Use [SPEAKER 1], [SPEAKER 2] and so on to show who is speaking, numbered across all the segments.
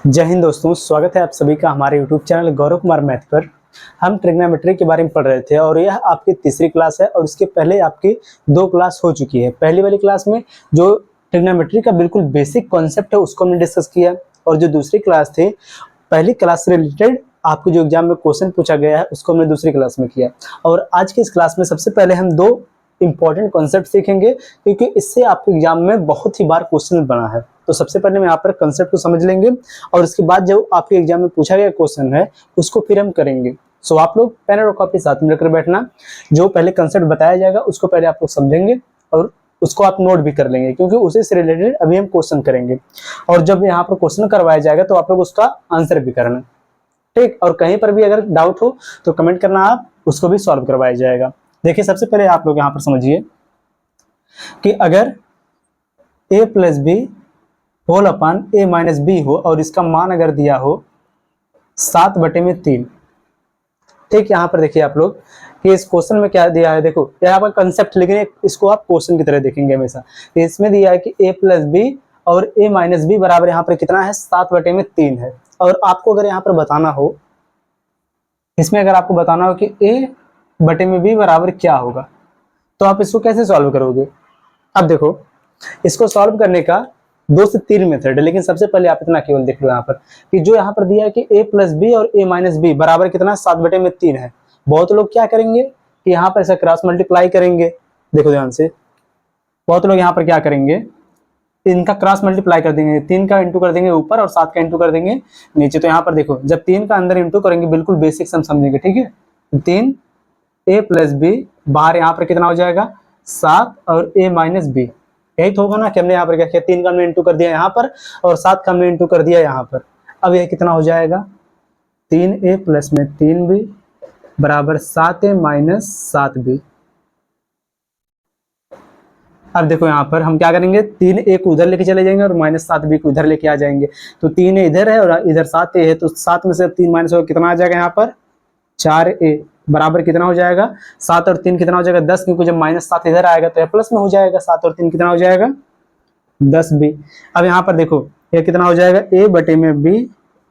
[SPEAKER 1] जय हिंद दोस्तों, स्वागत है आप सभी का हमारे YouTube channel Gaurav Kumar math पर। हम ट्रिग्नोमेट्री के बारे में पढ़ रहे थे और यह आपकी तीसरी क्लास है और इसके पहले आपकी 2 क्लास हो चुकी है। पहली वाली क्लास में जो ट्रिग्नोमेट्री का बिल्कुल बेसिक कॉन्सेप्ट है उसको हमने डिस्कस किया और जो दूसरी क्लास थी पहली क्लास से रिलेटेड आपको जो एग्जाम में क्वेश्चन पूछा गया है उसको हमने दूसरी क्लास में किया। और आज की इस क्लास में सबसे पहले हम 2 इंपॉर्टेंट कॉन्सेप्ट सीखेंगे क्योंकि इससे आपके एग्जाम में बहुत ही बार क्वेश्चन बना है। तो सबसे पहले हम यहाँ पर कंसेप्ट को समझ लेंगे और उसके बाद जो आपके एग्जाम में पूछा गया क्वेश्चन है उसको फिर हम करेंगे। सो आप लोग पेन और कॉपी साथ में लेकर बैठना। जो पहले कंसेप्ट बताया जाएगा उसको पहले आप लोग समझेंगे और उसको आप नोट भी कर लेंगे क्योंकि उसी से रिलेटेड अभी हम क्वेश्चन करेंगे। और जब यहाँ पर क्वेश्चन करवाया जाएगा तो आप लोग उसका आंसर भी करना, ठीक। और कहीं पर भी अगर डाउट हो तो कमेंट करना, आप उसको भी सॉल्व करवाया जाएगा। देखिए सबसे पहले आप लोग यहाँ पर समझिए कि अगर a plus B whole upon a minus B हो और इसका मान अगर दिया हो 7/3, ठीक। यहाँ पर देखिए आप लोग कि इस क्वेश्चन में क्या दिया है। देखो यहाँ पर कंसेप्ट, लेकिन इसको आप क्वेश्चन की तरह देखेंगे हमेशा। इसमें दिया है कि a प्लस बी और a माइनस बी बराबर यहाँ पर कितना है, 7/3 है। और आपको अगर यहाँ पर बताना हो, इसमें अगर आपको बताना हो कि a/b बराबर क्या होगा तो आप इसको कैसे सॉल्व करोगे। अब देखो इसको सॉल्व करने का 2 से 3 मेथड है, लेकिन सबसे पहले आप इतना केवल देख लो यहाँ पर कि जो यहाँ पर दिया है कि a प्लस बी और a माइनस बी बराबर कितना 7/3 है। बहुत लोग क्या करेंगे कि यहाँ पर ऐसा क्रॉस मल्टीप्लाई करेंगे। देखो ध्यान से, बहुत लोग यहाँ पर क्या करेंगे, इनका क्रॉस मल्टीप्लाई कर देंगे, 3 का इंटू कर देंगे ऊपर और 7 का इंटू कर देंगे नीचे। तो यहाँ पर देखो जब 3 का अंदर इंटू करेंगे, बिल्कुल बेसिक सम समझेंगे, ठीक है। 3 a प्लस बी, बाहर यहाँ पर कितना हो जाएगा 7 और a माइनस बी, यही तो होगा ना कि हमने यहाँ पर क्या किया, 3 का हमने इंटू कर दिया यहाँ पर और 7 का हमने इंटू कर दिया यहाँ पर। अब यह कितना हो जाएगा, 3a प्लस में 3b बराबर 7a माइनस 7b। अब देखो यहाँ पर हम क्या करेंगे, 3a को उधर लेके चले जाएंगे और माइनस 7b को इधर लेके आ जाएंगे। तो 3a इधर है और इधर 7a है, तो 7 में से 3 माइनस होगा, कितना आ जाएगा यहाँ पर 4a बराबर कितना हो जाएगा 7 और 3 कितना हो जाएगा 10, क्योंकि जब माइनस 7 इधर आएगा तो यह प्लस में हो जाएगा। 7 और 3 कितना हो जाएगा 10b। अब यहाँ पर देखो ये कितना हो जाएगा a/b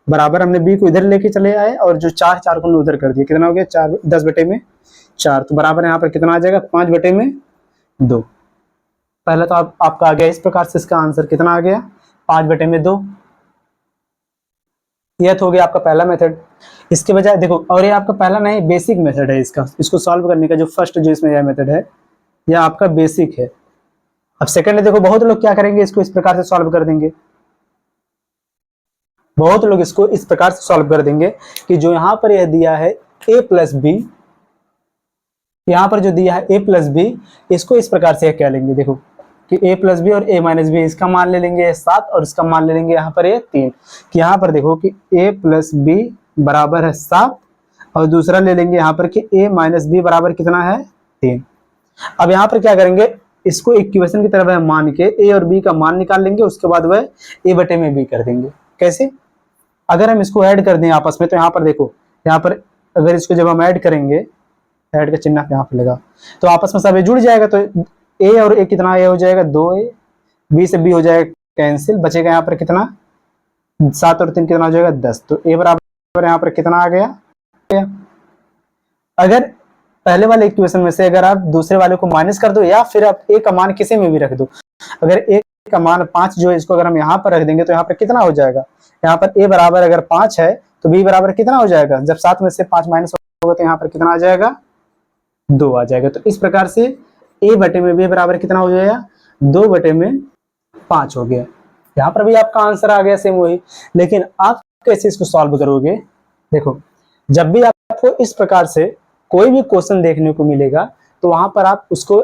[SPEAKER 1] बराबर, हमने b को इधर लेके चले आए और जो 4 को उधर कर दिया, कितना हो गया 4 10/4, तो बराबर यहाँ पर कितना आ जाएगा 5/2। पहले तो आपका आ गया इस प्रकार से, इसका आंसर कितना आ गया 5/2। यह तो हो गया आपका पहला मेथड। इसके बजाय देखो, और ये आपका पहला नहीं, बेसिक मेथड है इसको सॉल्व करने का। जो फर्स्ट जो इसमें यह मेथड है यह आपका बेसिक है। अब सेकंड है, देखो बहुत लोग क्या करेंगे, इसको इस प्रकार से सॉल्व कर देंगे। बहुत लोग इसको इस प्रकार से सॉल्व कर देंगे कि जो यहाँ पर यह दिया है a प्लस बी, यहाँ पर जो दिया है a प्लस बी, इसको इस प्रकार से क्या लेंगे, देखो कि a प्लस बी और a माइनस बी, इसका मान ले लेंगे 7 और इसका मान ले लेंगे यहाँ पर ये 3। कि यहाँ पर देखो कि a प्लस बी बराबर है 7 और दूसरा ले लेंगे यहाँ पर कि a माइनस बी बराबर कितना है 3। अब यहाँ पर क्या करेंगे, इसको इक्वेशन की तरह मान के a और b का मान निकाल लेंगे, उसके बाद वह a/b कर देंगे। कैसे, अगर हम इसको ऐड कर दें आपस में, तो यहाँ पर देखो, यहाँ पर अगर इसको जब हम ऐड करेंगे, ऐड का चिन्ह यहाँ पर लगा तो आपस में सब जुड़ जाएगा। तो a और a कितना, a हो जाएगा 2a, b से b हो जाएगा कैंसिल, बचेगा यहाँ पर कितना 7 और 3 कितना हो जाएगा 10। तो a बराबर यहाँ पर कितना आ गया। अगर पहले वाले इक्वेशन में से अगर आप दूसरे वाले को माइनस कर दो या फिर आप a का मान किसी में भी रख दो, अगर a का मान 5 जो है इसको अगर हम यहाँ पर रख देंगे तो यहाँ पर कितना हो जाएगा, यहाँ पर a बराबर अगर 5 है तो b बराबर कितना हो जाएगा, जब 7 में से 5 माइनस होगा तो यहाँ पर कितना आ जाएगा 2 आ जाएगा। तो इस प्रकार से a/b बराबर कितना हो जाएगा 2/5 हो गया। यहाँ पर भी आपका आंसर आ गया सेम वही। लेकिन आप कैसे इसको सॉल्व करोगे, देखो जब भी आपको इस प्रकार से कोई भी क्वेश्चन देखने को मिलेगा तो वहां पर आप उसको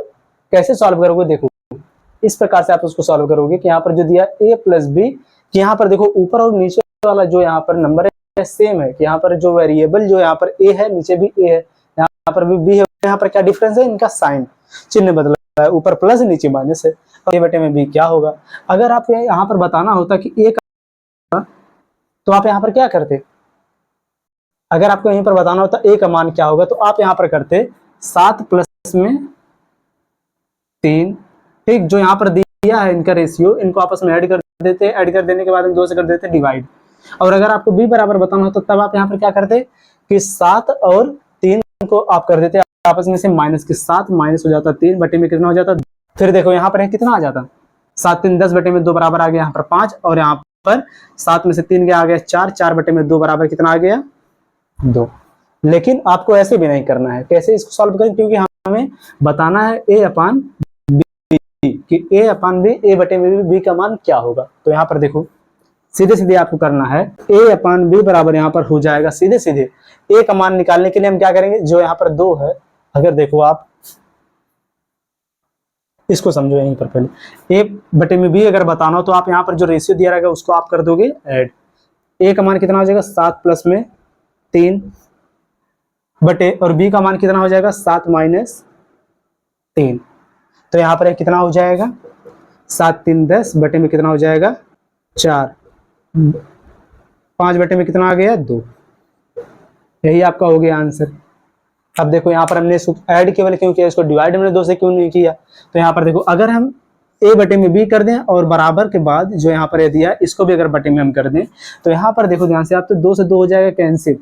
[SPEAKER 1] कैसे सॉल्व करोगे, देखो इस प्रकार से आप उसको सॉल्व करोगे कि यहाँ पर जो दिया a प्लस बी, कि यहाँ पर देखो ऊपर और नीचे वाला जो यहाँ पर नंबर है सेम है, कि यहाँ पर जो वेरिएबल जो यहाँ पर a है नीचे भी a है, यहाँ पर भी b है। यहाँ पर क्या डिफरेंस है, इनका साइन चिन्ह बदला है, ऊपर प्लस नीचे माइनस है। a/b क्या होगा। अगर आप यहाँ पर बताना होता कि a का, तो आप यहाँ पर क्या करते, अगर आपको यहीं पर बताना होता a का मान क्या होगा तो आप यहाँ पर करते 7 प्लस में 3, ठीक। जो यहाँ पर दिया है इनका रेशियो, इनको आपस में ऐड कर देते, ऐड कर देने के बाद हम 2 से कर देते डिवाइड। और अगर आपको b बराबर बताना हो तो तब आप यहाँ पर क्या करते कि 7 और 3 को आप कर देते आपस में से माइनस के, 7 माइनस हो जाता 3 बटे में कितना हो जाता। फिर देखो यहाँ पर कितना आ जाता 7 3 10 बटे में 2 बराबर आ गया यहाँ पर 5, और यहाँ पर 7 में से 3 गया आ गया 4, 4 बटे में 2 बराबर कितना आ गया 2। लेकिन आपको ऐसे भी नहीं करना है, कैसे इसको सॉल्व करें, क्योंकि हमें बताना है a अपान बी कि a अपान बी, a बटे में बी का मान क्या होगा। तो यहाँ पर देखो सीधे सीधे आपको करना है a अपान बी बराबर यहाँ पर हो जाएगा सीधे सीधे a का मान निकालने के लिए हम क्या करेंगे, जो यहाँ पर 2 है, अगर देखो आप इसको समझो यहीं पर पहले a बटे में b अगर बताना हो तो आप यहाँ पर जो रेशियो दिया रहेगा उसको आप कर दोगे ऐड। a का मान कितना हो जाएगा 7 प्लस में 3 बटे, और b का मान कितना हो जाएगा 7 माइनस 3। तो यहाँ पर कितना हो जाएगा 7 3 10 बटे में कितना हो जाएगा 4, 5 बटे में कितना आ गया 2। यही आपका हो गया आंसर। अब देखो यहाँ पर हमने इसको ऐड केवल क्यों किया, इसको डिवाइड हमने 2 से क्यों नहीं किया। तो यहाँ पर देखो अगर हम a बटे में b कर दें और बराबर के बाद जो यहाँ पर दिया इसको भी अगर बटे में हम कर दें तो यहाँ पर देखो ध्यान से आप, तो 2 से 2 हो जाएगा कैंसिल,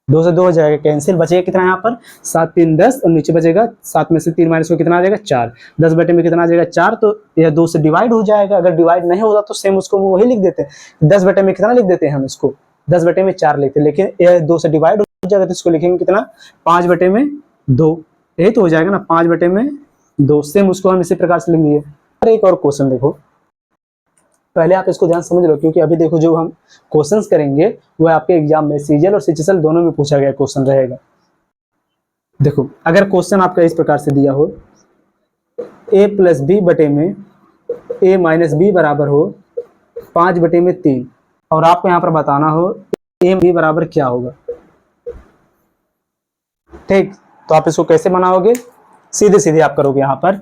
[SPEAKER 1] 2 से 2 हो जाएगा कैंसिल, बचेगा कितना यहाँ पर 7 3 10 और नीचे बचेगा 7 में से 3 माइनस को कितना आ जाएगा 4, 10 बटे में कितना आ जाएगा 4। तो यह 2 से डिवाइड हो जाएगा, अगर डिवाइड नहीं होता तो सेम उसको वही लिख देते हैं 10 बटे में कितना लिख देते हैं हम इसको 10 बटे में 4 लिखते हैं, लेकिन यह 2 से डिवाइड हो जाएगा तो इसको लिखेंगे कितना 5 बटे में 2, यही तो हो जाएगा ना 5 बटे में 2। सेम उसको हम इसी प्रकार से लिखेंगे। और एक और क्वेश्चन देखो, पहले आप इसको ध्यान समझ लो, क्योंकि अभी देखो जो हम क्वेश्चंस करेंगे वो आपके एग्जाम में सीजीएल और सीएचएसएल दोनों में पूछा गया क्वेश्चन रहेगा। देखो अगर क्वेश्चन आपका इस प्रकार से दिया हो a प्लस बी बटे में a माइनस बी बराबर हो 5 बटे में 3, और आपको यहाँ पर बताना हो a b बराबर क्या होगा। ठीक, तो आप इसको कैसे बनाओगे, सीधे सीधे आप करोगे यहाँ पर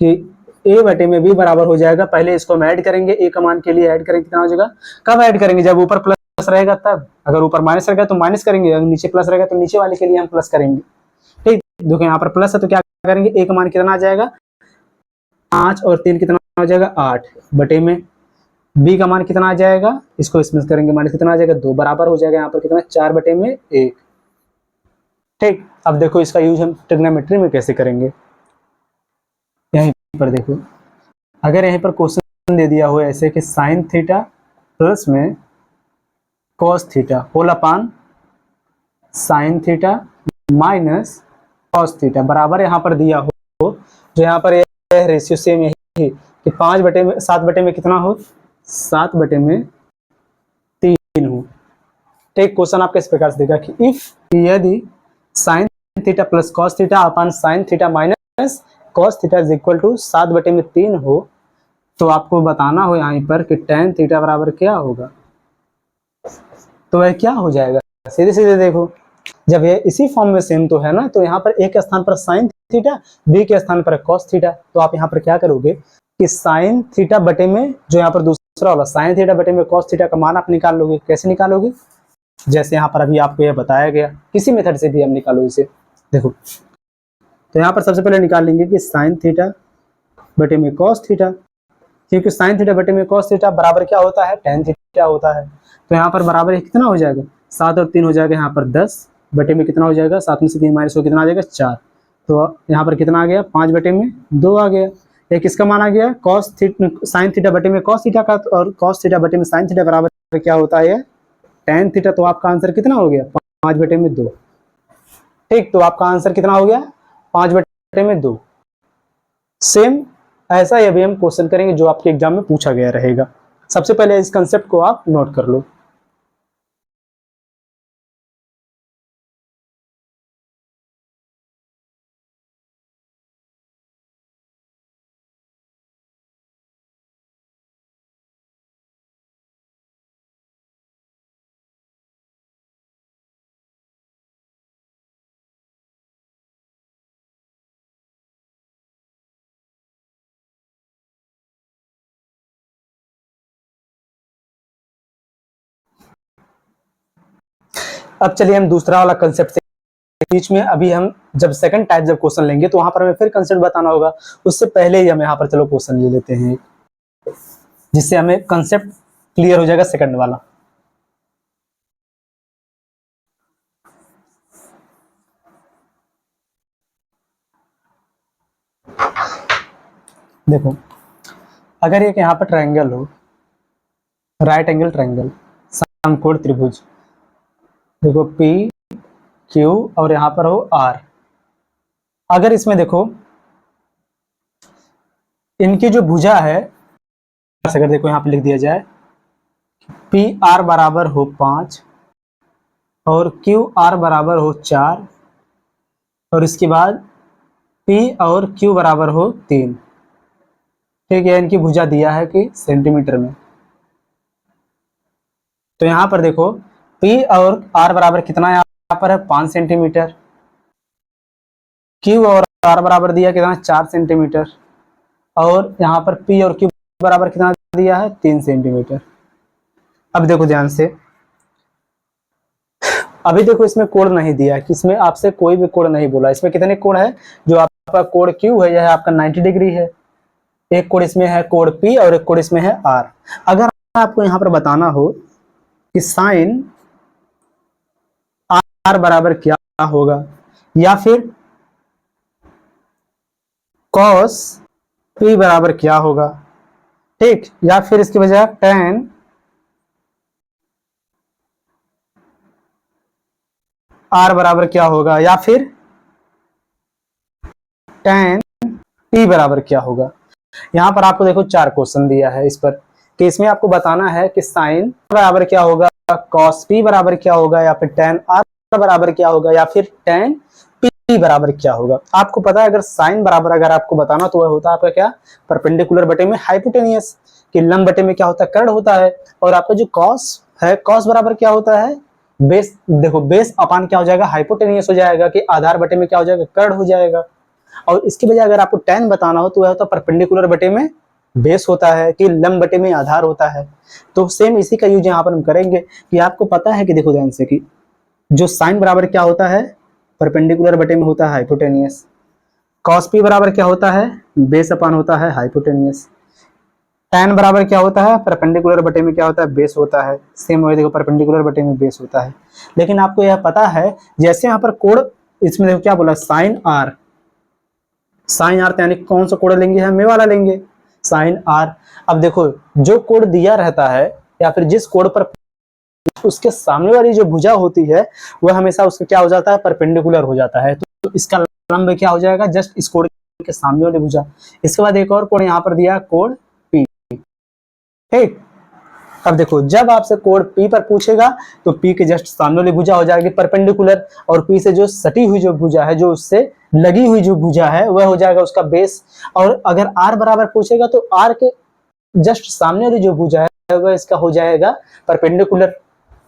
[SPEAKER 1] कि a बटे में b बराबर हो जाएगा, पहले इसको हम ऐड करेंगे, a का मान के लिए ऐड करेंगे कितना हो जाएगा, कब ऐड करेंगे जब ऊपर प्लस रहेगा तब, अगर ऊपर माइनस रहेगा तो माइनस करेंगे, अगर नीचे प्लस रहेगा तो नीचे वाले के लिए हम प्लस करेंगे। ठीक, देखो यहाँ पर प्लस है तो क्या करेंगे, a का मान कितना आ जाएगा 5 और 3 कितना हो जाएगा 8 बटे में b का मान कितना आ जाएगा, इसको इसमें करेंगे माइनस कितना आ जाएगा 2, बराबर हो जाएगा यहाँ पर कितना 4 बटे में 1। ठीक, अब देखो इसका यूज हम ट्रिग्नोमेट्री में कैसे करेंगे। यहीं पर देखो अगर यहीं पर क्वेश्चन दे दिया हो ऐसे कि साइन थीटा प्लस में cos theta whole upon sine theta minus cos theta बराबर यहाँ पर दिया हो, जो यहाँ पर रेशियो सेम यही कि 5 बटे में 7 बटे में कितना हो 7 बटे में 3 हो। ठीक, क्वेश्चन आपका इस प्रकार से देगा कि इफ यदि sine theta plus cos theta upon sine theta minus cos theta is equal to 7 बटे में 3 हो, तो आपको बताना हो यहाँ पर कि टेन थीटा बराबर क्या होगा। तो वह क्या हो जाएगा, सीधे सीधे देखो जब ये इसी फॉर्म में सेम तो है ना, तो यहाँ पर ए के स्थान पर साइन थीटा बी के स्थान पर कॉस थीटा, तो आप यहाँ पर क्या करोगे कि साइन थीटा बटे में जो यहाँ पर दूसरा वाला साइन थीटा बटे में कॉस थीटा का मान आप निकाल लोगे। कैसे निकालोगे, जैसे यहाँ पर अभी आपको यह बताया गया, किसी मेथड से भी हम निकालो इसे। देखो तो यहाँ पर सबसे पहले निकाल लेंगे कि साइन थीटा बटे में कॉस थीटा, क्योंकि साइन थीटा बटे में कॉस थीटा बराबर क्या होता है टेन थीटा होता है। तो यहाँ पर बराबर कितना हो जाएगा 7 और 3 हो जाएगा यहाँ पर 10 बटे में कितना हो जाएगा 7 में से 3 माइनस हो कितना आ जाएगा 4। तो यहाँ पर कितना आ गया 5 बटे में 2 आ गया। एक किसका मान आ गया कॉस थीटा साइन थीटा बटे में कॉस थीटा का, और कॉस थीटा बटे में साइन थीटा बराबर क्या होता है टेन थीटा। तो आपका आंसर कितना हो गया 5 बटे में 2। ठीक, तो आपका आंसर कितना हो गया 5 बटे में 2। सेम ऐसा ही अभी हम क्वेश्चन करेंगे जो आपके एग्जाम में पूछा गया रहेगा। सबसे पहले इस कंसेप्ट को आप नोट कर लो। अब चलिए हम दूसरा वाला कंसेप्ट से बीच में, अभी हम जब सेकंड टाइप जब क्वेश्चन लेंगे तो वहां पर हमें फिर कंसेप्ट बताना होगा। उससे पहले ही हम यहाँ पर चलो क्वेश्चन ले लेते हैं, जिससे हमें कंसेप्ट क्लियर हो जाएगा सेकंड वाला। देखो अगर एक यहाँ पर ट्रायंगल हो, राइट एंगल ट्रायंगल, समकोण त्रिभुज, देखो पी क्यू और यहाँ पर हो आर। अगर इसमें देखो इनकी जो भुजा है, अगर देखो यहाँ पे लिख दिया जाए पी आर बराबर हो 5 और क्यू आर बराबर हो 4 और इसके बाद पी और क्यू बराबर हो 3। ठीक है, इनकी भुजा दिया है कि सेंटीमीटर में। तो यहाँ पर देखो पी और आर बराबर कितना यहाँ पर है 5 सेंटीमीटर, क्यू और आर बराबर दिया कितना 4 सेंटीमीटर और यहाँ पर पी और क्यू बराबर कितना दिया है 3 सेंटीमीटर। अब देखो ध्यान से, अभी देखो इसमें कोण नहीं दिया है, इसमें आपसे कोई भी कोण नहीं बोला। इसमें कितने कोण है, जो आपका कोण क्यू है यह आपका 90 डिग्री है, एक कोण इसमें है कोण पी और एक कोण इसमें है आर। अगर आपको यहाँ पर बताना हो कि साइन आर बराबर क्या होगा या फिर कॉस पी बराबर क्या होगा, ठीक, या फिर इसकी बजाय टेन आर बराबर क्या होगा या फिर टेन पी बराबर क्या होगा। यहाँ पर आपको देखो 4 क्वेश्चन दिया है इस पर कि इसमें आपको बताना है कि साइन बराबर क्या होगा, कॉस पी बराबर क्या होगा या फिर टेन आर बराबर क्या होगा या फिर टेन पी बराबर क्या होगा। आपको पता है अगर साइन बराबर अगर आपको बताना तो वह होता है आपका क्या, परपेंडिकुलर बटे में हाइपोटेनियस, कि लंब बटे में क्या होता है कर्ण होता है। और आपका जो कॉस है, कॉस बराबर क्या होता है बेस, देखो बेस अपान क्या हो जाएगा हाइपोटेनियस हो जाएगा, कि आधार बटे में क्या हो जाएगा कर्ण हो जाएगा। और इसके बजाय अगर आपको टेन बताना हो तो वह होता है परपेंडिकुलर बटे में बेस होता है, कि लंब बटे में आधार होता है। तो सेम इसी का यूज यहाँ पर हम करेंगे कि आपको पता है कि देखो ध्यान से कि जो साइन बराबर क्या होता है परपेंडिकुलर बटे में होता है हाइपोटेनियस, कॉस पी बराबर क्या होता है बेस अपान होता है हाइपोटेनियस, टेन बराबर क्या होता है परपेंडिकुलर बटे में क्या होता है बेस होता है। सेम वही देखो परपेंडिकुलर बटे में बेस होता है। लेकिन आपको यह पता है जैसे यहाँ पर कोण, इसमें देखो क्या बोला साइन आर, साइन आर यानी कौन सा कोण लेंगे, हम ये वाला लेंगे साइन आर। अब देखो जो कोण दिया रहता है या फिर जिस कोण पर उसके सामने वाली जो भुजा होती है वह हमेशा उसका क्या हो जाता है परपेंडिकुलर हो जाता है। तो इसका लंब क्या हो जाएगा जस्ट इस कोण के सामने वाली भुजा। इसके बाद एक और कोण यहाँ पर दिया कोण पी, ठीक। अब देखो जब आपसे कोण पी पर पूछेगा तो पी के जस्ट सामने वाली भुजा हो जाएगी परपेंडिकुलर, और पी से जो सटी हुई जो भुजा है, जो उससे लगी हुई जो भुजा है वह हो जाएगा उसका बेस। और अगर आर बराबर पूछेगा तो आर के जस्ट सामने वाली जो भुजा है वह इसका हो जाएगा परपेंडिकुलर,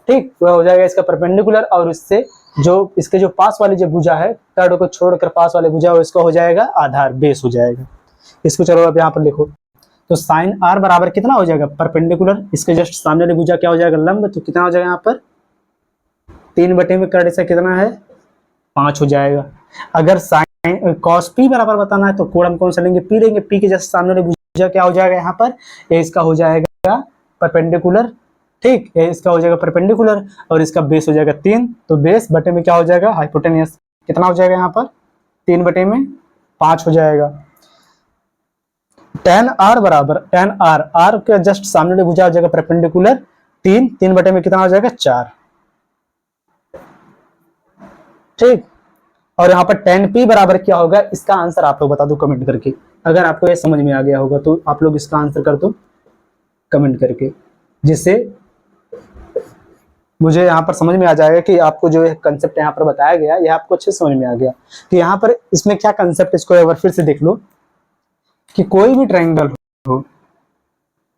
[SPEAKER 1] ठीक, वह हो जाएगा इसका परपेंडिकुलर। और इससे जो इसके जो पास वाली जो भुजा है कर्ण को छोड़कर पास वाली भुजा वो इसका हो जाएगा आधार, बेस हो जाएगा। इसको चलो अब यहाँ पर लिखो, तो साइन आर बराबर कितना हो जाएगा परपेंडिकुलर, इसके जस्ट सामने वाली भुजा क्या हो जाएगा लंब, तो कितना हो जाएगा यहाँ पर 3 बटे में कर्ण से कितना है 5 हो जाएगा। अगर साइन कॉस पी बराबर बताना है तो कोण हम कौन सा लेंगे पी लेंगे, पी के जस्ट सामने वाली भुजा क्या हो जाएगा यहाँ पर, ये इसका हो जाएगा परपेंडिकुलर, ठीक, ये इसका हो जाएगा परपेंडिकुलर और इसका बेस हो जाएगा 3, तो बेस बटे में क्या हो जाएगा हाइपोटेनियस, कितना हो जाएगा यहाँ पर 3 बटे में 5 हो जाएगा। टेन आर बराबर टेन आर, आर के जस्ट सामने वाली भुजा हो जाएगा परपेंडिकुलर 3 बटे में कितना हो जाएगा 4, ठीक। और यहाँ पर टेन पी बराबर क्या होगा, इसका आंसर आप लोग बता दो कमेंट करके। अगर आपको ये समझ में आ गया होगा तो आप लोग इसका आंसर कर दो कमेंट करके, जिससे मुझे यहाँ पर समझ में आ जाएगा कि आपको जो कंसेप्ट यहाँ पर बताया गया यह आपको अच्छे समझ में आ गया कि यहाँ पर इसमें क्या कंसेप्ट। इसको एक बार फिर से देख लो कि कोई भी ट्रायंगल हो,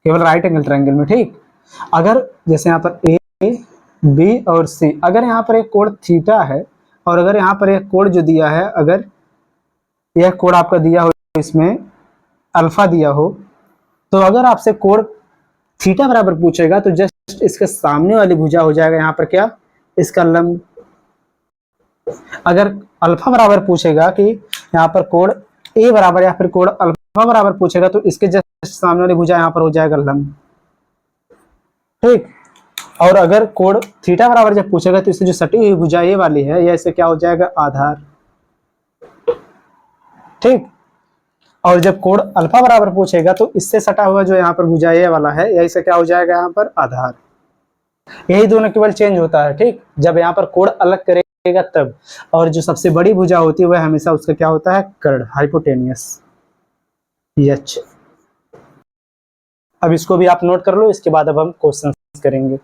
[SPEAKER 1] केवल राइट एंगल ट्रायंगल में, ठीक, अगर जैसे यहाँ पर ए बी और सी, अगर यहाँ पर एक कोण थीटा है और अगर यहाँ पर एक कोण जो दिया है, अगर यह कोण आपका दिया हो इसमें अल्फा दिया हो, तो अगर आपसे कोण थीटा बराबर पूछेगा तो जस्ट इसके सामने वाली भुजा हो जाएगा यहाँ पर क्या इसका लंब। अगर अल्फा बराबर पूछेगा कि यहाँ पर कोण ए बराबर या फिर कोण अल्फा बराबर पूछेगा तो इसके जस्ट सामने वाली भुजा यहाँ पर हो जाएगा लंब, ठीक। और अगर कोण थीटा बराबर जब पूछेगा तो इससे जो सटी हुई भुजा ये वाली है यह इससे क्या हो जाएगा आधार, ठीक। और जब कोण अल्फा बराबर पूछेगा तो इससे सटा हुआ जो यहाँ पर भुजा ये वाला है, यही से क्या हो जाएगा यहाँ पर आधार। यही दोनों केवल चेंज होता है, ठीक, जब यहाँ पर कोण अलग करेगा तब। और जो सबसे बड़ी भुजा होती है वह हमेशा उसका क्या होता है, कर्ण, हाइपोटेनियस, यच। अब इसको भी आप नोट कर लो, इसके बाद अब हम क्वेश्चन करेंगे।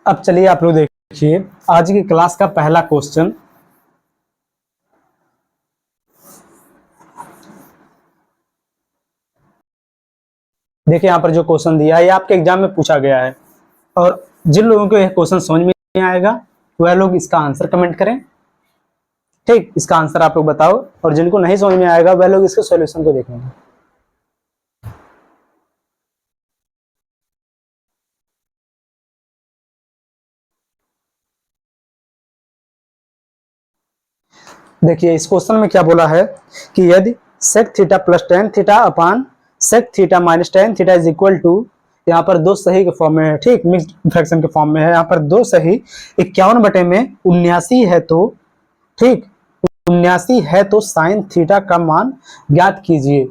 [SPEAKER 1] अब चलिए आप लोग देखिए आज की क्लास का पहला क्वेश्चन। देखिए यहाँ पर जो क्वेश्चन दिया है ये आपके एग्जाम में पूछा गया है, और जिन लोगों को यह क्वेश्चन समझ में नहीं आएगा वह लोग इसका आंसर कमेंट करें, ठीक, इसका आंसर आप लोग बताओ, और जिनको नहीं समझ में आएगा वह लोग इसके सॉल्यूशन को देखेंगे। देखिए इस क्वेश्चन में क्या बोला है कि यदि sec theta plus tan theta upon sec theta minus tan theta is equal to, यहाँ पर दो सही के फॉर्म में है, ठीक, मिक्स्ड फ्रैक्शन के फॉर्म में है, यहाँ पर दो सही 51/79 है, तो ठीक 79 है तो साइन थीटा का मान ज्ञात कीजिए।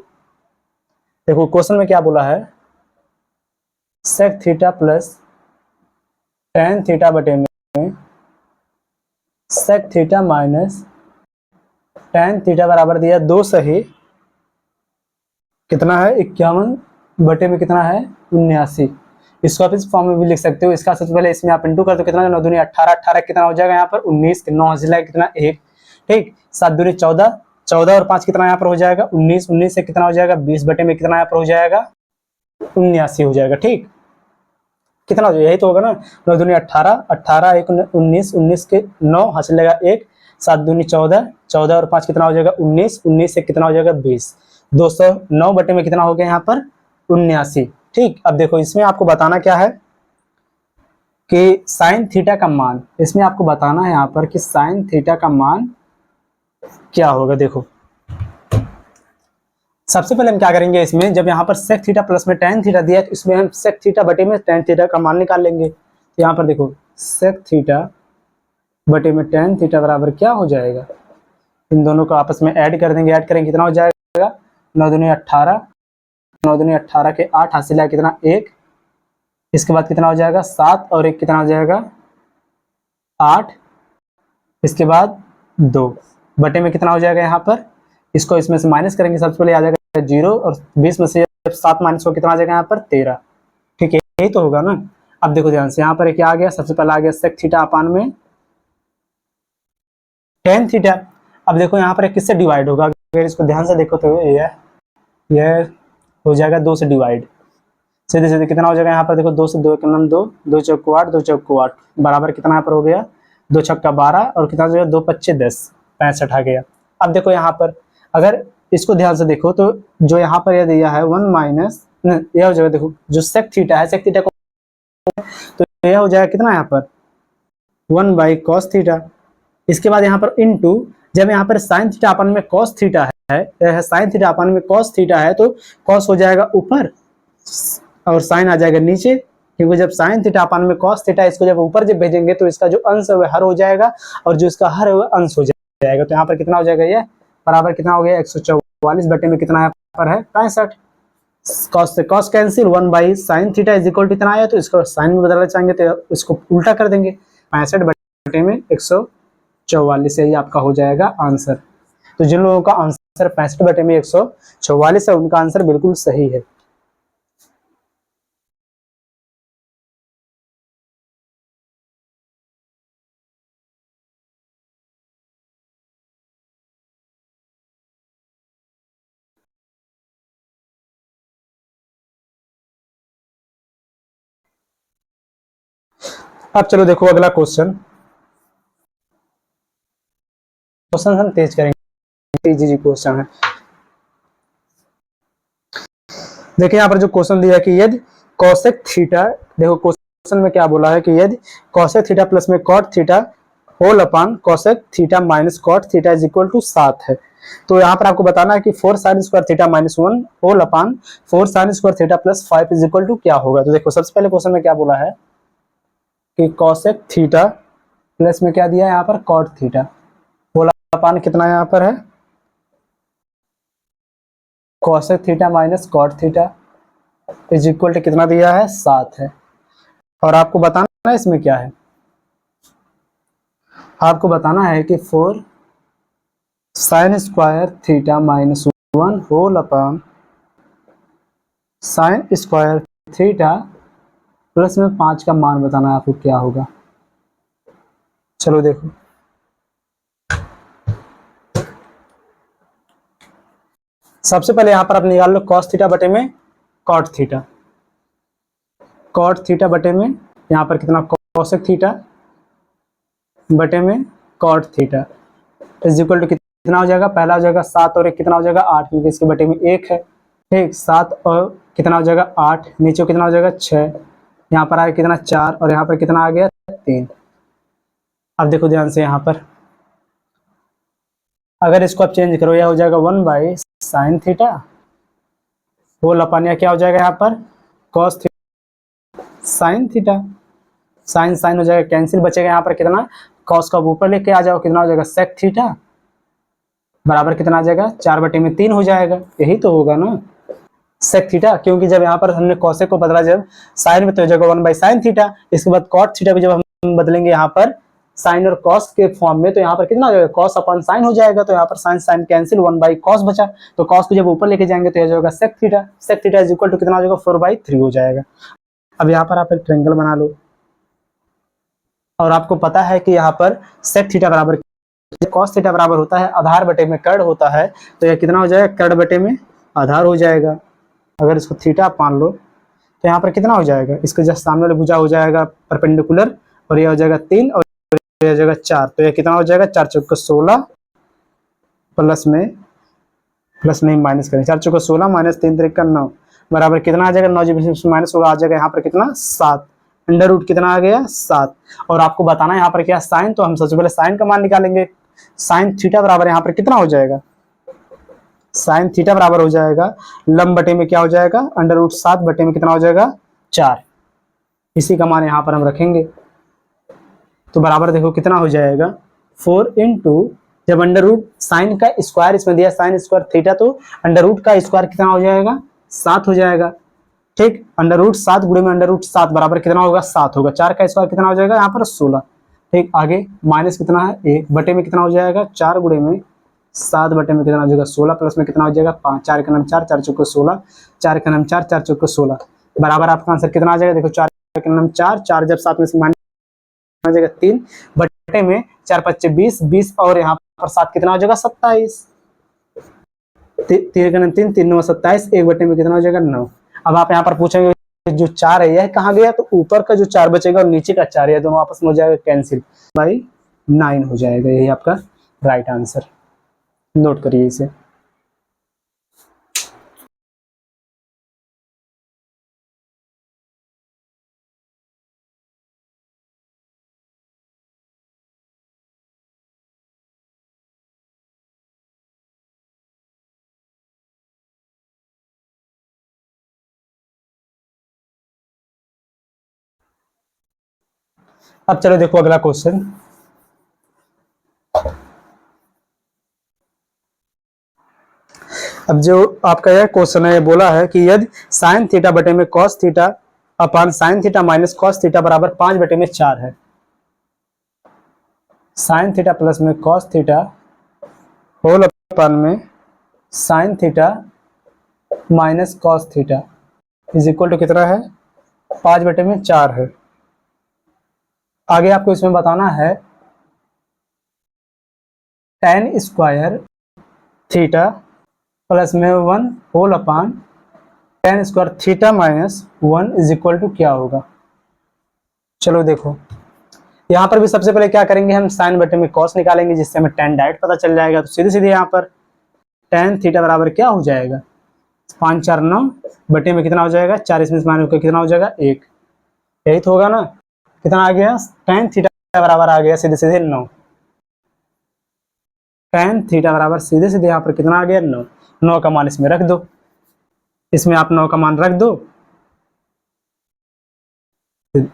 [SPEAKER 1] देखो क्वेश्चन में क्या बोला है, sec theta plus tan theta बटे में sec theta minus tan theta बराबर दिया दो सही, कितना है 51 बटे में कितना है 79। इसको आप इस फॉर्म में भी लिख सकते हो। इसका सबसे पहले इसमें आप इंटू कर दो, कितना 9 दूनी 18, 18 कितना हो जाएगा यहाँ पर 19, 9 हंसिला कितना 1, ठीक, 7 दूनी 14, 14 और 5 कितना यहाँ पर हो जाएगा 19, 19 से कितना हो जाएगा 20 बटे में कितना यहाँ पर हो जाएगा 79 हो जाएगा, ठीक, कितना हो जाएगा यही तो होगा ना, 9 दूनी 18, 18 1 19, 19 के 9 हंसिलेगा 1, 7 दूनी 14, 14 और 5 कितना हो जाएगा 19, 19 से कितना हो जाएगा 20, 209 बटे में कितना हो गया यहाँ पर 79, ठीक। अब देखो इसमें आपको बताना क्या है कि साइन थीटा का मान, इसमें आपको बताना है यहाँ पर कि साइन थीटा का मान क्या होगा। देखो सबसे पहले हम क्या करेंगे, इसमें जब यहाँ पर सेक थीटा प्लस में tan थीटा दिया है तो इसमें हम सेक थीटा बटे में tan थीटा का मान निकाल लेंगे। तो यहाँ पर देखो सेक थीटा बटे में tan थीटा बराबर क्या हो जाएगा, इन दोनों को आपस में ऐड कर देंगे, ऐड करेंगे कितना हो जाएगा 9 दूनी 18, 9 दूनी 18 के 8 हासिल है कितना 1, इसके बाद कितना हो जाएगा 7 और 1 कितना हो जाएगा 8, इसके बाद 2 बटे में कितना हो जाएगा यहाँ पर, इसको इसमें से माइनस करेंगे, सबसे पहले आ जाएगा 0 और 20 में से जब 7 माइनस हो कितना आ जाएगा यहाँ पर 13, ठीक है, यही तो होगा ना। अब देखो ध्यान से यहाँ पर क्या आ गया, सबसे पहले आ गया सेक थीटा अपान में tan थीटा। अब देखो यहाँ पर किससे डिवाइड होगा, अगर इसको ध्यान से देखो तो यह हो जाएगा 2 से डिवाइड, सीधे सीधे कितना हो जाएगा यहाँ पर देखो 2 से 2 1 2, 2 चौको 8, 2 चौको 8 बराबर कितना यहाँ पर हो गया 2 छक्का 12 और कितना हो जाएगा 2 पच्चे 10, 65 आ गया। अब देखो यहाँ पर अगर इसको ध्यान से देखो तो जो यहाँ पर यह दिया है 1 माइनस यह हो जाएगा, देखो जो सेक थीटा है, सेक थीटा को तो यह हो जाएगा कितना यहाँ पर 1 बाई कॉस थीटा, इसके बाद यहाँ पर इनटू जब यहाँ पर साइन थीटा अपन में कॉस थीटा है, साइन थीटा अपन में कॉस थीटा है तो कॉस हो जाएगा ऊपर और साइन आ जाएगा नीचे, क्योंकि जब साइन थीटा अपन में कॉस थीटा इसको जब ऊपर जब भेजेंगे तो इसका जो अंश है वह हर हो जाएगा और जो इसका हर है वह अंश हो जाएगा। तो यहाँ पर कितना हो जाएगा, ये बराबर कितना हो गया 144 बटे में कितना यहाँ पर है 65, कॉस से cos cancel, 1 by sine theta is equal to इतना आया तो इसको साइन में बदलना चाहेंगे तो इसको उल्टा कर देंगे, 65 बटे में 144, यही आपका हो जाएगा आंसर। तो जिन लोगों का आंसर 65 बटे में 144 है उनका आंसर बिल्कुल सही है। अब चलो देखो अगला क्वेश्चन, क्वेश्चन हम तेज करेंगे, इजी क्वेश्चन है। देखिए यहाँ पर जो क्वेश्चन दिया है कि यदि कोसेक थीटा, देखो क्वेश्चन में क्या बोला है कि यदि कोसेक थीटा प्लस में cot theta whole upon cosec theta minus cot theta is equal to 7 है, तो यहाँ पर आपको बताना है कि 4 sine square theta minus 1 whole upon 4 sine square theta plus 5 is equal to क्या होगा। तो देखो सबसे पहले क्वेश्चन में क्या बोला है कि कोसेक थीटा प्लस में क्या दिया है यहाँ पर कॉट थीटा होल अपान कितना यहाँ पर है cosec theta minus cot theta is equal to कितना दिया है 7 है। और आपको बताना है इसमें क्या है, आपको बताना है कि 4 sine square theta minus 1 whole upon sine square theta plus में 5 का मान बताना है आपको क्या होगा। चलो देखो, सबसे पहले यहां पर आप निकाल लो कॉस थीटा बटे में कॉट थीटा, कॉट थीटा बटे में यहां पर कितना कोसेक थीटा बटे में cot theta is equal to कितना हो जाएगा, पहला हो जाएगा 7 और एक कितना हो जाएगा 8, क्योंकि इसके बटे में 1 है। ठीक, 7 और कितना हो जाएगा 8, नीचे कितना हो जाएगा 6, यहाँ पर आया कितना 4 और यहाँ पर कितना आ गया 3। अब देखो ध्यान से यहाँ पर अगर इसको आप चेंज करो, यह हो जाएगा 1 by sine theta whole upon या क्या हो जाएगा यहाँ पर cos theta sine theta, sine sine हो जाएगा कैंसिल, बचेगा यहाँ पर कितना कॉस का ऊपर लेके आ जाओ कितना हो जाएगा सेक थीटा बराबर कितना आ जाएगा 4/3 हो जाएगा, यही तो होगा ना सेक थीटा, क्योंकि जब यहाँ पर हमने कॉसेक को बदला जब साइन में तो हो जाएगा 1 बाई साइन थीटा, इसके बाद कॉट थीटा भी जब हम बदलेंगे यहाँ पर साइन और कॉस के फॉर्म में तो यहाँ पर कितना हो जाएगा कॉस अपन साइन हो जाएगा, तो यहाँ पर sine sine cancel 1 by cos बचा, तो कॉस को जब ऊपर लेके जाएंगे तो हो जाएगा sec theta is equal to कितना हो जाएगा 4/3 हो जाएगा। अब यहाँ पर आप एक ट्रायंगल बना लो और आपको पता है कि यहाँ पर सेक थीटा बराबर कॉस थीटा बराबर होता है आधार बटे में कर्ण होता है, तो यह कितना हो जाएगा कर्ण बटे में आधार हो जाएगा। अगर इसको थीटा आप मान लो तो यहाँ पर कितना हो जाएगा, इसके जस्ट सामने वाला भुजा हो जाएगा परपेंडिकुलर और यह हो जाएगा 3 और यह हो जाएगा 4, तो यह कितना हो जाएगा 4 चौके 16 प्लस में माइनस करें 4 चौके 16 माइनस 3 त्रिका 9 बराबर कितना आ जाएगा 9 जब माइनस होगा आ जाएगा यहाँ पर कितना 7, अंडर रूट कितना आ गया 7। और आपको बताना है यहाँ पर क्या साइन, तो हम सबसे पहले साइन का मान निकालेंगे, साइन थीटा बराबर यहाँ पर कितना हो जाएगा साइन थीटा बराबर हो जाएगा लंब बटे में क्या हो जाएगा अंडर रूट 7 बटे में कितना हो जाएगा 4, इसी का मान यहाँ पर हम रखेंगे तो बराबर देखो कितना हो जाएगा 4 इंटू जब अंडर रूट साइन का स्क्वायर इसमें दिया साइन स्क्वायर थीटा तो अंडर रूट का स्क्वायर कितना हो जाएगा 7 हो जाएगा। ठीक, अंडर रूट 7 गुणे में अंडर रूट 7 बराबर कितना होगा 7 होगा, 4 का स्क्वायर कितना हो जाएगा यहाँ पर 16। ठीक, आगे माइनस कितना है 1 बटे में कितना हो जाएगा 4 गुणे में 7 बटे में कितना हो जाएगा 16 प्लस में कितना हो जाएगा 5, 4 का नाम 4 4 चौके 16 4 का नाम 4 4 चौके 16 बराबर आपका आंसर कितना आ जाएगा, देखो 4 का नाम 4 जब 7 में से माइनस हो जाएगा 3 बटे में 4 5 20 और यहाँ पर 7 कितना हो जाएगा 27, 3 का नाम 3 3 9 27 1 बटे में कितना हो जाएगा 9। अब आप यहाँ पर पूछेंगे जो 4 है यह कहाँ गया, तो ऊपर का जो 4 बचेगा और नीचे का 4 है दोनों आपस में हो जाएगा कैंसिल बाई 9 हो जाएगा, यही आपका राइट आंसर, नोट करिए इसे। अब चलो देखो अगला क्वेश्चन, अब जो आपका यह क्वेश्चन है बोला है कि यदि साइन थीटा बटे में cos theta upon sine theta minus cos theta बराबर 5 बटे में 4 है, साइन थीटा प्लस में कॉस थीटा होल अपान में sine theta minus cos theta is equal to कितना है 5 बटे में 4 है। आगे आपको इसमें बताना है tan स्क्वायर थीटा प्लस में 1 whole upon tan square theta minus 1 is equal to क्या होगा। चलो देखो यहाँ पर भी सबसे पहले क्या करेंगे हम साइन बटे में कॉस निकालेंगे जिससे हमें tan डायरेक्ट पता चल जाएगा, तो सीधे सीधे यहाँ पर tan थीटा बराबर क्या हो जाएगा 5 4 9 बटे में कितना हो जाएगा 4, इसमें माइनस होकर कितना हो जाएगा 1। यही तो होगा ना। कितना आ गया tan थीटा बराबर आ गया सीधे सीधे 9। tan थीटा बराबर सीधे सीधे यहाँ पर कितना आ गया 9। 9 का मान इसमें रख दो, इसमें आप 9 का मान रख दो।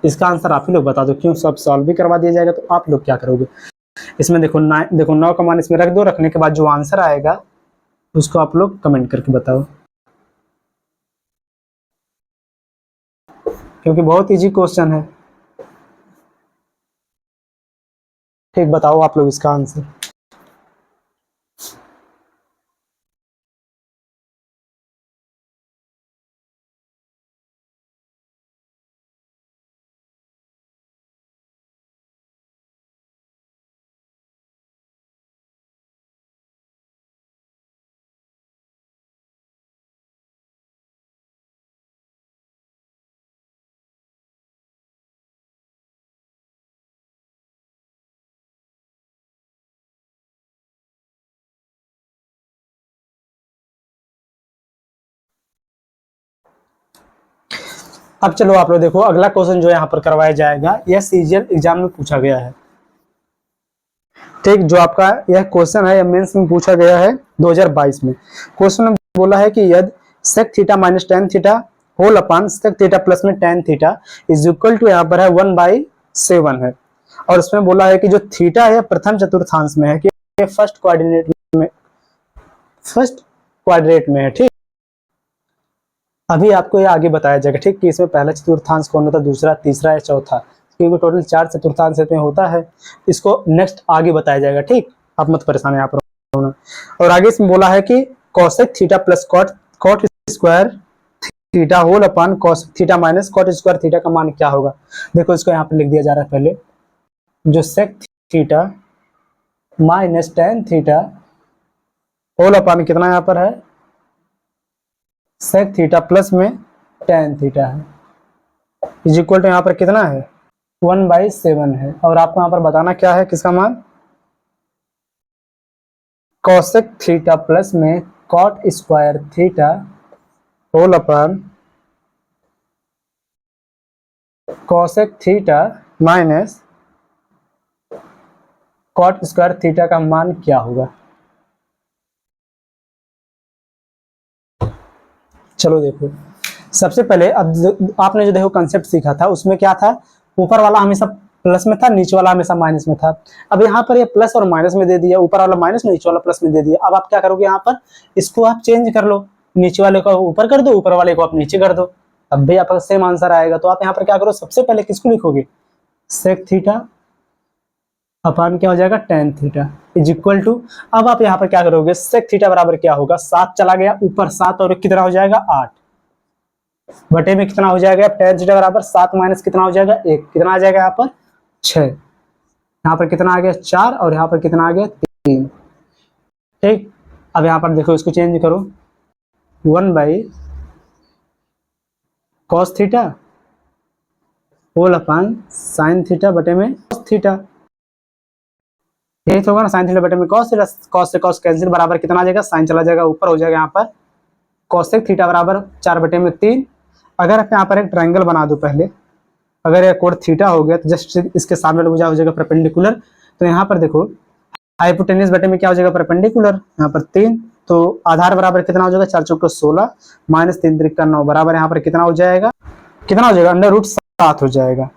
[SPEAKER 1] इसका आंसर आप ही लोग बता दो, क्यों सब सॉल्व भी करवा दिया जाएगा तो आप लोग क्या करोगे। इसमें देखो 9 का मान इसमें रख दो, रखने के बाद जो आंसर आएगा उसको आप लोग कमेंट करके बताओ, क्योंकि बहुत इजी क्वेश्चन है। ठीक, बताओ आप लोग इसका आंसर। अब चलो आप लोग देखो, अगला क्वेश्चन जो यहाँ पर करवाया जाएगा यह सीजीएल एग्जाम में पूछा गया है। ठीक, जो आपका यह क्वेश्चन है यह मेंस में पूछा गया है 2022 में। क्वेश्चन में बोला है कि यदि sec theta minus tan theta whole upon sec theta plus में tan theta is equal to यहाँ पर है 1/7 है, और उसमें बोला है कि जो थीटा है प्रथम चतुर्थांश में है कि फर्स्ट क्वाड्रेट में है। ठीक, अभी आपको ये आगे बताया जाएगा ठीक कि इसमें पहला चतुर्थांश कौन होता है, दूसरा, तीसरा या चौथा, क्योंकि टोटल 4 चतुर्थांश इसमें होता है। इसको नेक्स्ट आगे बताया जाएगा। ठीक, आप मत परेशान यहाँ पर होना। और आगे इसमें बोला है कि cosec theta plus cot square theta whole upon cosec theta minus cot square theta का मान क्या होगा। देखो इसको यहाँ पर लिख दिया जा रहा है पहले, जो sec theta minus tan theta whole upon कितना यहाँ पर है sec थीटा प्लस में tan थीटा है इज इक्वल टू यहाँ पर कितना है 1/7 है। और आपको यहाँ पर बताना क्या है, किसका मान, cosec थीटा प्लस में cot square theta whole upon cosec theta minus cot square theta का मान क्या होगा। चलो देखो, सबसे पहले अब आपने जो देखो कंसेप्ट सीखा था उसमें क्या था, ऊपर वाला हमेशा प्लस में था, नीचे वाला हमेशा माइनस में था। अब यहाँ पर ये प्लस और माइनस में दे दिया, ऊपर वाला माइनस में, नीचे वाला प्लस में दे दिया। अब आप क्या करोगे, यहाँ पर इसको आप चेंज कर लो, नीचे वाले को ऊपर कर दो, ऊपर वाले को आप नीचे कर दो, तब भी आपका सेम आंसर आएगा। तो आप यहाँ पर क्या करो, सबसे पहले किसको लिखोगे, सेक थीटा अपान क्या हो जाएगा tan theta is equal to, अब आप यहाँ पर क्या करोगे, सेक थीटा बराबर क्या होगा, 7 चला गया ऊपर, 7 और कितना हो जाएगा 8 बटे में कितना हो जाएगा tan थीटा बराबर 7 माइनस कितना हो जाएगा 1, कितना आ जाएगा यहाँ पर 6, यहाँ पर कितना आ गया 4 और यहाँ पर कितना आ गया 3। ठीक, अब यहाँ पर देखो इसको चेंज करो, 1/cos theta whole upon sine theta बटे में cos थीटा, यही तो होगा ना, साइन थीटा बटे में cos थीटा, cos से cos कैंसिल बराबर कितना आ जाएगा, साइन चला जाएगा ऊपर, हो जाएगा यहाँ पर cosec थीटा बराबर 4/3। अगर आप यहाँ पर एक ट्रायंगल बना दो पहले, अगर यह कोण थीटा हो गया तो जस्ट इसके सामने वाला भुजा हो जाएगा परपेंडिकुलर। तो यहाँ पर देखो हाइपोटेन्यूज बटे में क्या हो जाएगा परपेंडिकुलर, यहाँ पर 3, तो आधार बराबर कितना हो जाएगा 4 चौके 16 माइनस 3 त्रिक 9 बराबर यहाँ पर कितना हो जाएगा, कितना हो जाएगा √7 हो जाएगा,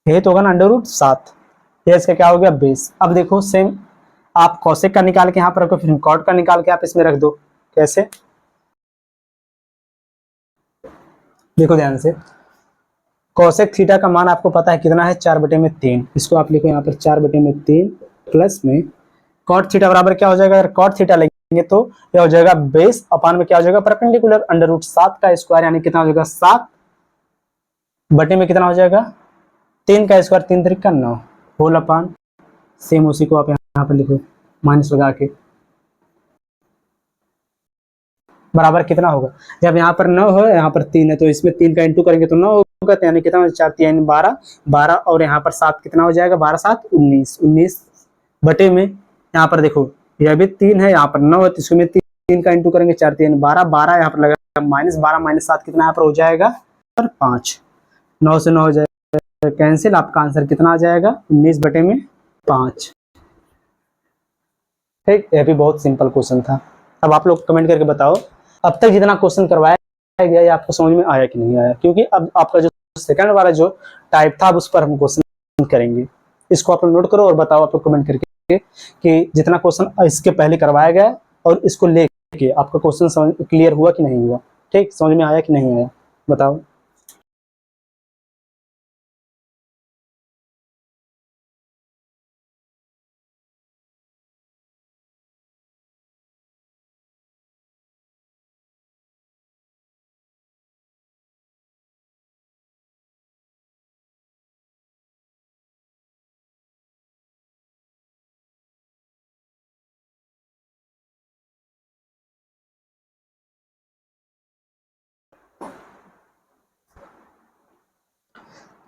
[SPEAKER 1] यही तो होगा ना √7। ये इसका क्या हो गया बेस। अब देखो सेम आप कॉसेक का निकाल के यहाँ पर रखो, फिर कॉट का निकाल के आप इसमें रख दो। कैसे, देखो ध्यान से, कॉसेक थीटा का मान आपको पता है कितना है 4/3, इसको आप लिखो यहाँ पर 4/3 प्लस में कॉट थीटा बराबर क्या हो जाएगा, अगर कॉट थीटा लेंगे तो यह हो जाएगा बेस अपान में क्या हो जाएगा परपेंडिकुलर, √7 का स्क्वायर यानी कितना हो जाएगा 7 बटे में कितना हो जाएगा 3 का स्क्वायर 3 त्रिक 9 होल अपान, सेम उसी को आप यहाँ पर लिखो माइनस लगा के, बराबर कितना होगा, जब यहाँ पर 9 है यहाँ पर 3 है तो इसमें 3 का इंटू करेंगे तो 9 होगा, यानी कितना 4 3 12 और यहाँ पर 7 कितना हो जाएगा 12 7 19 बटे में यहाँ पर देखो यह भी 3 है, यहाँ पर 9 है तो इसमें 3 3 का इंटू करेंगे 4 3 12, 12 यहाँ पर लगेगा माइनस 12 माइनस 7 कितना यहाँ पर हो जाएगा पर 5, 9 से 9 हो जाएगा कैंसिल, आपका आंसर कितना आ जाएगा 19/5। ठीक, यह भी बहुत सिंपल क्वेश्चन था। अब आप लोग कमेंट करके बताओ अब तक जितना क्वेश्चन करवाया गया ये आपको समझ में आया कि नहीं आया, क्योंकि अब आपका जो सेकंड वाला जो टाइप था अब उस पर हम क्वेश्चन करेंगे। इसको आप लोग नोट करो और बताओ आप लोग कमेंट करके कि जितना क्वेश्चन इसके पहले करवाया गया और इसको लेके आपका क्वेश्चन समझ क्लियर हुआ कि नहीं हुआ। ठीक, समझ में आया कि नहीं आया बताओ।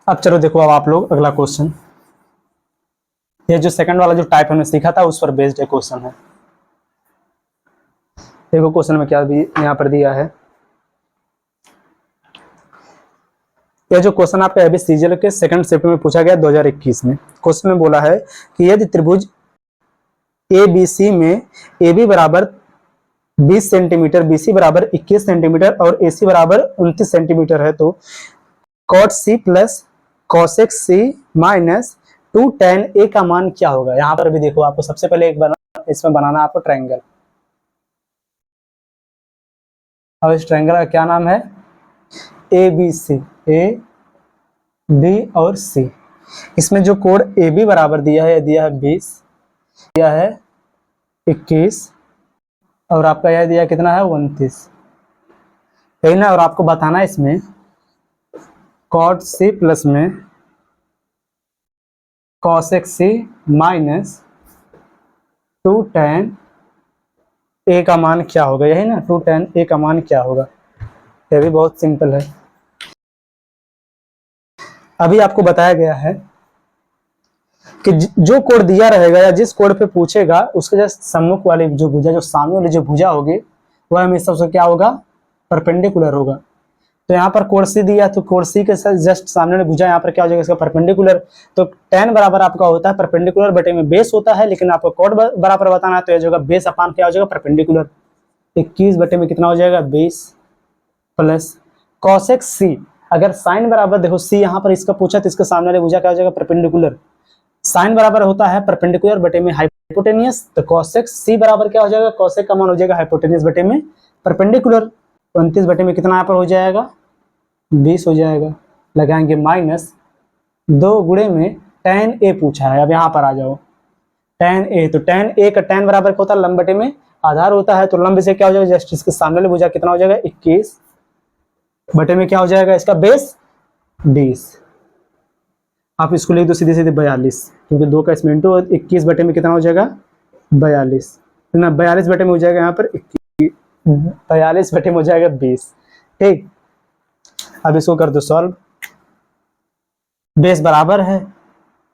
[SPEAKER 1] अब चलो देखो अब आप लोग अगला क्वेश्चन, ये जो सेकंड वाला जो टाइप हमने सीखा था उस पर बेस्ड एक क्वेश्चन है। देखो क्वेश्चन में क्या भी यहाँ पर दिया है, यह जो क्वेश्चन आपका एबीसीजीएल के सेकंड शिफ्ट में पूछा गया 2021 में। क्वेश्चन में बोला है कि यदि त्रिभुज एबीसी में AB बराबर 20 सेंटीमीटर, BC बराबर 21 सेंटीमीटर और AC बराबर 29 सेंटीमीटर है तो cot C plus cosec C minus 2 tan A का मान क्या होगा। यहाँ पर भी देखो आपको सबसे पहले इसमें बनाना आपको ट्रायंगल, और इस ट्रायंगल का क्या नाम है ABC, A B और C। इसमें जो कोण AB बराबर दिया है 20, दिया है 21 और आपका यह दिया कितना है 29, सही ना। और आपको बताना है इसमें cot C प्लस में cosec C minus 2 tan A का मान क्या होगा, यही ना 2 tan A का मान क्या होगा। यह भी बहुत सिंपल है। अभी आपको बताया गया है कि जो कोण दिया रहेगा या जिस कोण पे पूछेगा उसके जस्ट सम्मुख वाली जो भुजा, जो सामने वाली जो भुजा होगी वह हमेशा उसका क्या होगा परपेंडिकुलर होगा। तो यहाँ पर कोण सी दिया तो कोण सी के साथ जस्ट सामने वाली भुजा यहाँ पर क्या हो जाएगा इसका परपेंडिकुलर। तो tan बराबर आपका होता है परपेंडिकुलर बटे में बेस होता है, लेकिन आपको कोण बराबर बताना है तो यह जो बेस अपान क्या हो जाएगा परपेंडिकुलर। 21 बटे में कितना हो जाएगा 20 प्लस cosec C, अगर साइन बराबर देखो C यहाँ पर इसका पूछा तो इसके सामने वाली भुजा क्या हो जाएगा परपेंडिकुलर, साइन बराबर होता है परपेंडिकुलर बटे में हाइपोटेनियस, तो cosec C बराबर क्या हो जाएगा cosec का मान हो जाएगा हाइपोटेनियस बटे में परपेंडिकुलर। 29 बटे में कितना यहाँ पर हो जाएगा 20 हो जाएगा, लगाएंगे माइनस 2 गुणे में tan A पूछा है। अब यहाँ पर आ जाओ tan A, तो tan A का tan बराबर क्या होता है लंब बटे में आधार होता है, तो लंब से क्या हो जाएगा जस्ट इसके सामने वाली भुजा कितना हो जाएगा 21 बटे में क्या हो जाएगा इसका बेस 20। आप इसको लिख दो सीधे सीधे 42, क्योंकि 2 का इसमें इंटू 21 बटे में कितना हो जाएगा 42 ना, 42 बटे में हो जाएगा यहाँ पर 42 बटे में हो जाएगा 20। ठीक, अब इसको कर दो सॉल्व, बेस बराबर है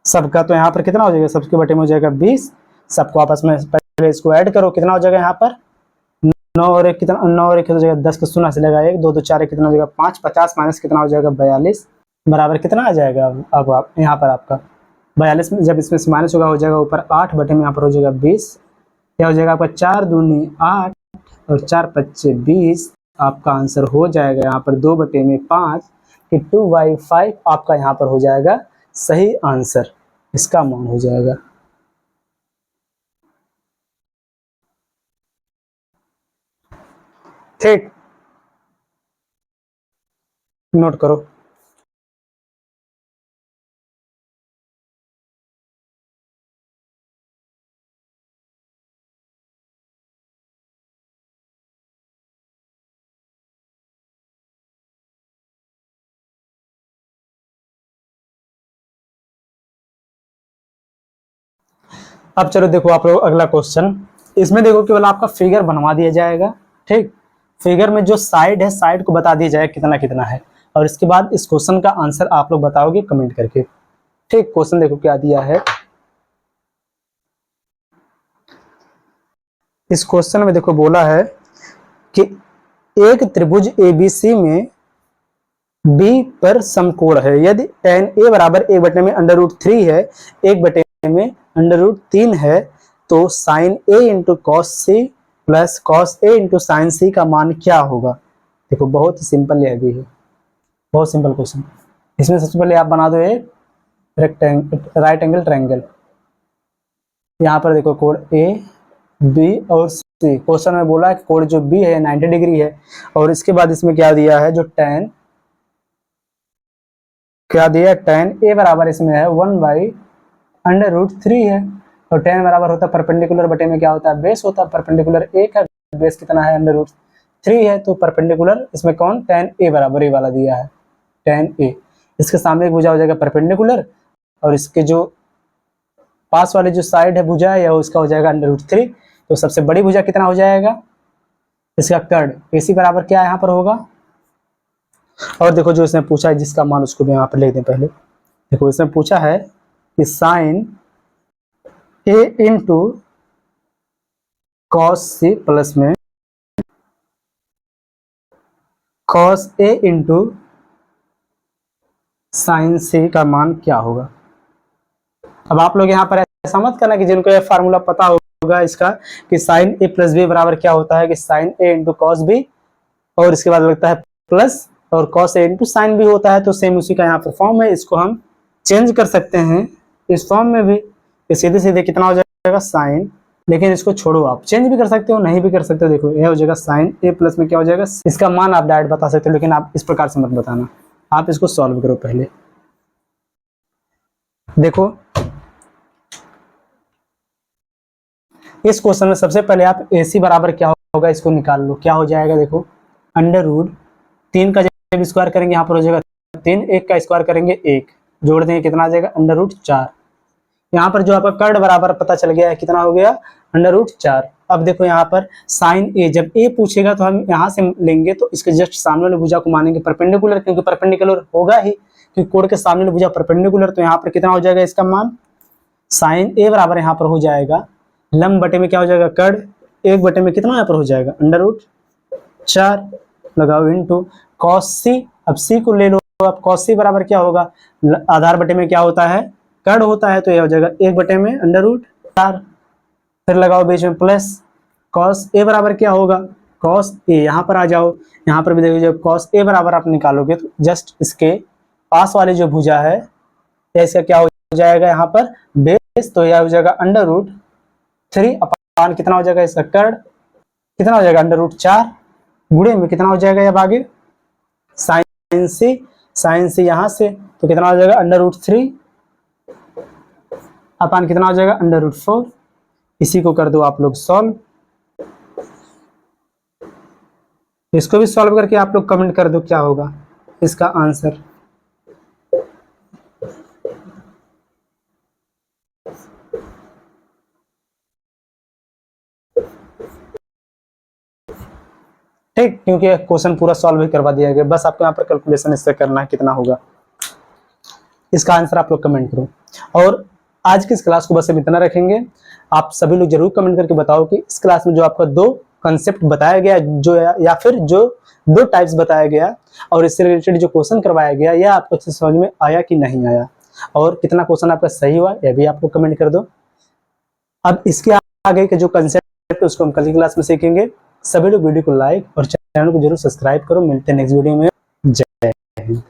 [SPEAKER 1] सबका तो यहाँ पर कितना हो जाएगा सबके बटे में हो जाएगा 20, सबको आपस में पहले इसको ऐड करो कितना हो जाएगा यहाँ पर 9 और 1 कितना 9 और 1 हो जाएगा 10 का शून्य से लगा 1 2 2 4 कितना हो जाएगा 5, 50 माइनस कितना हो जाएगा 42 बराबर कितना आ जाएगा। अब आप यहाँ पर आपका 42 में जब इसमें से माइनस होगा हो जाएगा ऊपर 8 बटे में यहाँ पर हो जाएगा 20, क्या हो जाएगा आपका 4 दूनी 8 और 4 पच्चे 20, आपका आंसर हो जाएगा यहाँ पर 2 बटे में 5 कि 2/5 आपका यहाँ पर हो जाएगा सही आंसर, इसका मान हो जाएगा। ठीक, नोट करो। अब चलो देखो आप लोग अगला क्वेश्चन, इसमें देखो केवल आपका फिगर बनवा दिया जाएगा। ठीक, फिगर में जो साइड है साइड को बता दिया जाएगा कितना कितना है, और इसके बाद इस क्वेश्चन का आंसर आप लोग बताओगे कमेंट करके। ठीक, क्वेश्चन देखो क्या दिया है, इस क्वेश्चन में देखो बोला है कि एक त्रिभुज ABC में B पर समकोण है। यदि tan A बराबर 1 में √3 है, 1 में √3 है, तो sin A into cos C plus cos A into sine C का मान क्या होगा? देखो बहुत सिंपल है, भी है बहुत सिंपल क्वेश्चन। इसमें सबसे पहले आप बना दो एक राइट एंगल ट्रायंगल। यहाँ पर देखो कोण A, B और C। क्वेश्चन में बोला है कि कोण जो B है 90 डिग्री है, और इसके बाद इसमें क्या दिया है, जो tan A बराबर इसमें है 1/√3 है, और tan बराबर होता है परपेंडिकुलर बटे में क्या होता है, बेस होता है। परपेंडिकुलर 1 है, बेस कितना है, √3 है, तो परपेंडिकुलर इसमें कौन, tan A बराबर ये वाला दिया है, tan A। इसके सामने एक भुजा हो जाएगा परपेंडिकुलर, और इसके जो पास वाले जो साइड है भुजा है, या उसका हो जाएगा √3। तो सबसे बड़ी भुजा कितना हो जाएगा, इसका कर्ण AC बराबर क्या यहाँ पर होगा। और देखो जो इसने पूछा है जिसका मान, उसको भी यहाँ पर लिख दें पहले। देखो इसने पूछा है कि sine A into cos C plus में cos A into sine C का मान क्या होगा। अब आप लोग यहाँ पर ऐसा मत करना कि जिनको ये फार्मूला पता होगा इसका, कि साइन A प्लस B बराबर क्या होता है, कि sine A into cos B, और इसके बाद लगता है प्लस, और cos A into sine B होता है। तो सेम उसी का यहाँ पर फॉर्म है, इसको हम चेंज कर सकते हैं इस फॉर्म में भी। सीधे सीधे कितना हो जाएगा, साइन, लेकिन इसको छोड़ो, आप चेंज भी कर सकते हो, नहीं भी कर सकते हो। देखो ये हो जाएगा साइन A प्लस में क्या हो जाएगा, इसका मान आप डायरेक्ट बता सकते हो, लेकिन आप इस प्रकार से मत बताना, आप इसको सॉल्व करो पहले। देखो इस क्वेश्चन में सबसे पहले आप AC बराबर क्या होगा इसको निकाल लो। क्या हो जाएगा, देखो √3 का जब स्क्वायर करेंगे यहाँ पर हो जाएगा 3, 1 का स्क्वायर करेंगे 1, जोड़ देंगे कितना आ जाएगा, √4। यहाँ पर जो आपका कर्ण बराबर पता चल गया है, कितना हो गया, √4। अब देखो यहाँ पर साइन A, जब A पूछेगा तो हम यहाँ से लेंगे, तो इसके जस्ट सामने वाली भुजा को मानेंगे परपेंडिकुलर, क्योंकि परपेंडिकुलर होगा ही, क्योंकि कोण के सामने वाली भुजा परपेंडिकुलर। तो यहाँ पर कितना हो जाएगा इसका मान, साइन A बराबर यहाँ पर हो जाएगा लंब बटे में क्या हो जाएगा, कर्ण, 1 में कितना यहाँ पर हो जाएगा, √4 लगाओ इंटू कॉस C। अब C को ले लो, अब कॉस C बराबर क्या होगा, आधार बटे में क्या होता है, कर्ण होता है, तो यह हो जाएगा 1 में √4। फिर लगाओ बीच में प्लस, कॉस A बराबर क्या होगा, कॉस A, यहाँ पर आ जाओ, यहाँ पर भी देखो जब कॉस A बराबर आप निकालोगे तो जस्ट इसके पास वाली जो भुजा है इसका क्या हो जाएगा यहाँ पर बेस, तो यह हो जाएगा √3 अपान कितना हो जाएगा इसका कर्ण, कितना हो जाएगा √4, गुणे में कितना हो जाएगा अब आगे साइन C यहाँ से, तो कितना हो जाएगा √3 अपान कितना हो जाएगा √4। इसी को कर दो आप लोग सॉल्व, इसको भी सॉल्व करके आप लोग कमेंट कर दो क्या होगा इसका आंसर। ठीक, क्योंकि क्वेश्चन पूरा सॉल्व ही करवा दिया गया, बस आपको यहाँ पर कैलकुलेशन इससे करना है कितना होगा, इसका आंसर आप लोग कमेंट करो। और आज की इस क्लास को बस हम इतना रखेंगे। आप सभी लोग जरूर कमेंट करके बताओ कि इस क्लास में जो आपका 2 कंसेप्ट बताया गया, जो या फिर जो 2 टाइप्स बताया गया और इससे रिलेटेड जो क्वेश्चन करवाया गया, यह आपको अच्छे समझ में आया कि नहीं आया, और कितना क्वेश्चन आपका सही हुआ यह भी आप लोग कमेंट कर दो। अब इसके आगे के जो कंसेप्ट उसको हम कल की क्लास में सीखेंगे। सभी लोग वीडियो को लाइक और चैनल को जरूर सब्सक्राइब करो। मिलते हैं नेक्स्ट वीडियो में। जय हिंद।